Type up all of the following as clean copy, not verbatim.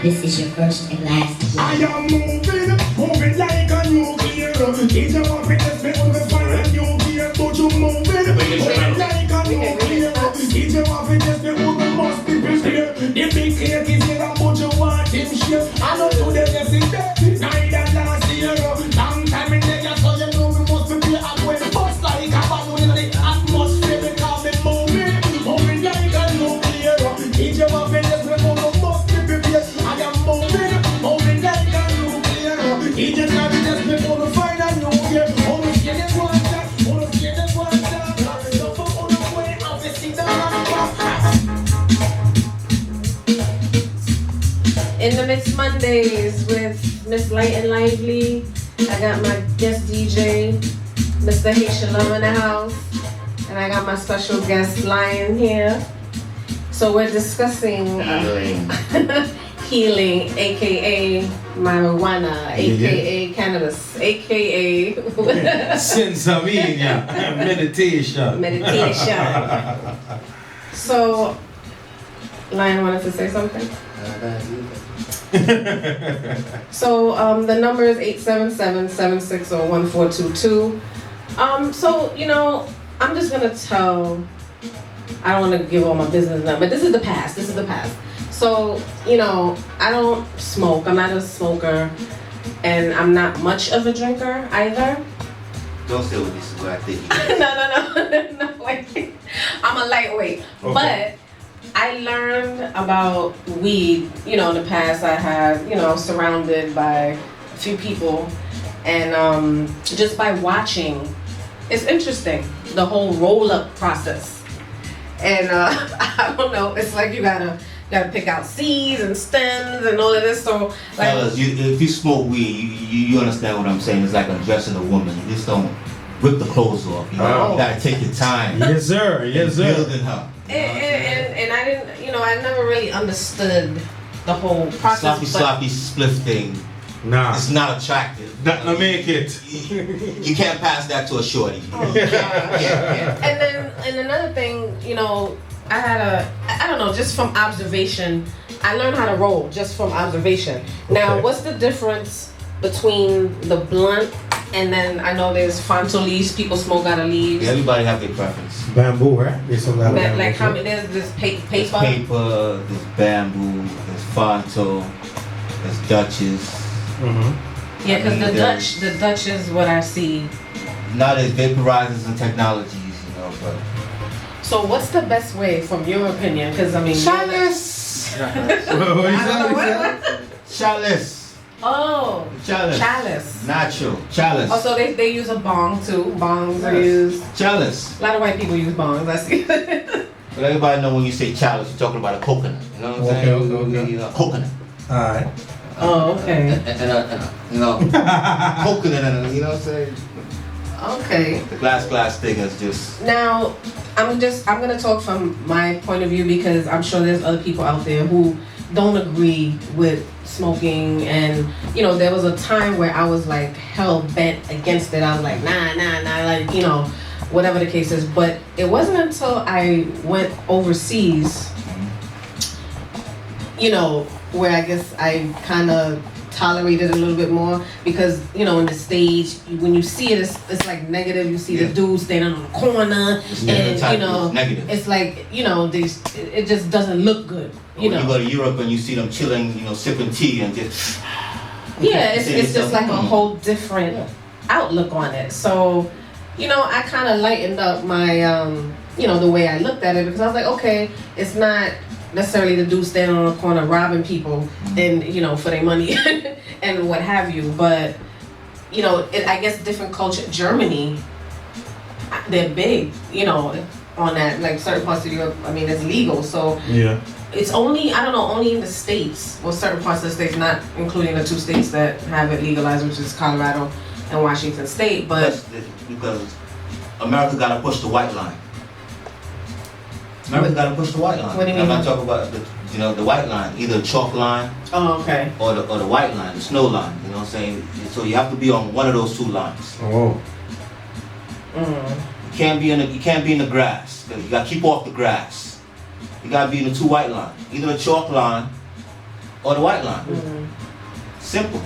This is your first and last. I am moving like a nuclear. It's a weapon that's made with a fire nuclear. But you moving like a nuclear. It's a weapon that's made with a must be prepared. The big cake is here, but you want him share. I know today they see that. Neither last year. Long time in there, so you know we must be up when the bus like a balloon in the atmosphere. Because we moving like a nuclear. It's a weapon that's made with a must be prepared. I am moving like a nuclear. It's a weapon that's made with a fire nuclear. Only scared is one shot. Only scared is one shot. So for all the way, I'll be sitting down. In the Mix Mondays with Miss Light and Lively, I got my guest DJ, Mr. Haitian Lova in the house, and I got my special guest Lion here. So we're discussing healing, aka marijuana, aka cannabis, aka Sensamina, meditation. So, Lion wanted to say something? So the number is 877-760-1422. So you know, I'm just gonna tell. I don't want to give all my business now, but this is the past. This is the past. So you know, I don't smoke. I'm not a smoker, and I'm not much of a drinker either. Don't say what this is what I think. No. Like, I'm a lightweight, but I learned about weed, you know, in the past. I had, you know, surrounded by a few people, and just by watching, it's interesting, the whole roll-up process. And I don't know, it's like you gotta pick out seeds and stems and all of this. So, like, fellas, if you smoke weed, you understand what I'm saying. It's like undressing a woman. You just don't rip the clothes off. You know, you gotta take your time. Yes, sir. Yes, sir. Building her. And I didn't, you know, I never really understood the whole process. Sloppy spliff thing. Nah. It's not attractive. That no make it. You can't pass that to a shorty. Oh, yeah. And another thing, you know, I don't know, just from observation, I learned how to roll just from observation. Now, what's the difference between the blunt and then I know there's Fonto leaves, people smoke out of leaves. Yeah, everybody have their preference. Bamboo, right? There's some bamboo. Like how many, there's this paper. There's paper, there's bamboo, there's Fonto, there's Dutchess. Mm-hmm. Yeah, because the Dutch is what I see. Now there's vaporizers and technologies, you know, but. So what's the best way, from your opinion? Because I mean, Chalice. Chalice. Oh, chalice. Natural. Chalice. Oh, so they use a bong too. Bongs are used. Chalice. A lot of white people use bongs, I see. But everybody know when you say chalice, you're talking about a coconut. You know what I'm saying? Okay. You know, coconut. Alright. Oh, okay. And you know, coconut, and you know what I'm saying? Okay. The glass thing is just. Now, I'm gonna talk from my point of view because I'm sure there's other people out there who don't agree with smoking, and you know, there was a time where I was like hell bent against it. I was like, nah, like, you know, whatever the case is. But it wasn't until I went overseas, you know, where I guess I kind of tolerated it a little bit more, because you know, in the stage when you see it, it's like negative. You see the dude standing on the corner, and you know, it's like, you know, it just doesn't look good. You know, you go to Europe and you see them chilling, you know, sipping tea and just. It's just like a whole different outlook on it. So, you know, I kind of lightened up my, you know, the way I looked at it, because I was like, okay, it's not necessarily the dude standing on the corner robbing people and, you know, for their money and what have you, but you know, I guess different culture. Germany, they're big, you know, on that. Like certain parts of Europe, I mean, it's legal, so yeah. It's only, I don't know, only in the states, well, certain parts of the states, not including the 2 states that have it legalized, which is Colorado and Washington State, but because America got to push the white line. America got to push the white line. What do you mean? I'm not talking about the white line, either the chalk line. Oh, okay. Or the white line, the snow line. You know what I'm saying? So you have to be on one of those 2 lines. Oh. You can't be in the grass. You got to keep off the grass. You got to be in the 2 white line, either the chalk line or the white line. Simple.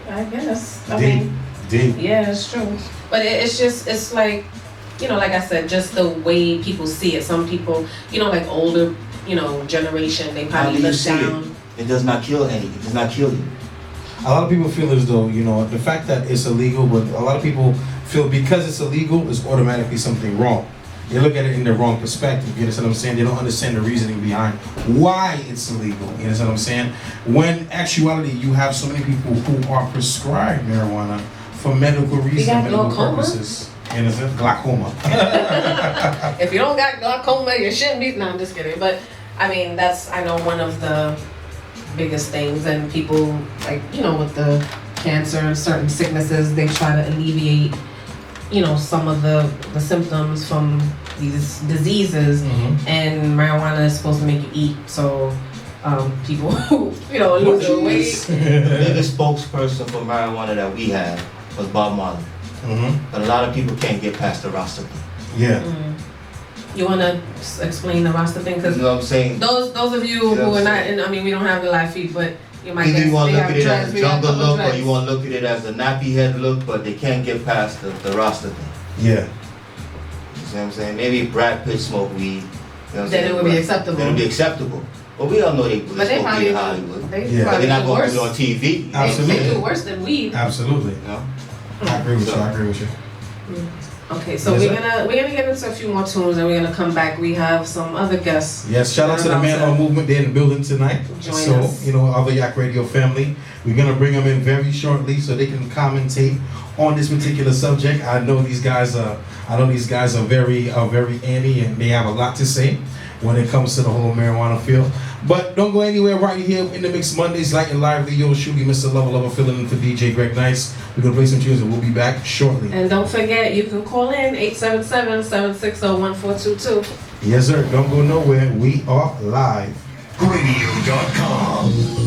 I guess. I Deep. mean, Deep. yeah, it's true. But it's like, you know, like I said, just the way people see it. Some people, you know, like older, you know, generation, they How probably do you look see down. it? It does not kill any. It does not kill you. A lot of people feel as though, you know, the fact that it's illegal, but a lot of people feel because it's illegal, it's automatically something wrong. They look at it in the wrong perspective, you understand what I'm saying? They don't understand the reasoning behind why it's illegal, you understand what I'm saying? When actuality, you have so many people who are prescribed marijuana for medical reasons, got medical glaucoma? purposes. You understand? Glaucoma. If you don't got glaucoma, you shouldn't be. No, I'm just kidding. But I mean, that's, I know, one of the biggest things. And people, like, you know, with the cancer and certain sicknesses, they try to alleviate, you know, some of the symptoms from these diseases. And marijuana is supposed to make you eat. So people who, you know, lose their weight. The biggest spokesperson for marijuana that we had was Bob Marley. But a lot of people can't get past the Rasta thing. Yeah. You want to explain the Rasta thing? Because You know what I'm saying? those of you You know who what are I'm not, saying? I mean, we don't have the live feed, but you might Either guess you want they to look have at it dreads, as a we have jungle couple look, or dreads. you want to look at it as a nappy head look, but they can't get past the Rasta thing. Yeah. You see what I'm saying? Maybe if Brad Pitt smoked weed, you know what I'm Then saying? it would be acceptable. Then it would be acceptable. But we all know they But they smoke probably weed in Hollywood. they Yeah. probably They're not do going to worse. do it on TV. Absolutely. They do worse than weed. Absolutely. You know? I agree with you. I agree with you. Okay, so Yes, we're sir. gonna get into a few more tunes, and we're gonna come back. We have some other guests. Yes, shout out to the Man on Movement. They're in the building tonight. Join So, us. you know, other YACRADIO family. We're going to bring them in very shortly so they can commentate on this particular subject. I know these guys are very anti, and they have a lot to say when it comes to the whole marijuana field. But don't go anywhere, right here in the Mix Mondays, light and lively. Yo, Shugi, Mr. Lova filling in for DJ Gregnyce. We're going to play some tunes and we'll be back shortly. And don't forget, you can call in 877-760-1422. Yes, sir. Don't go nowhere. We are live. Radio.com.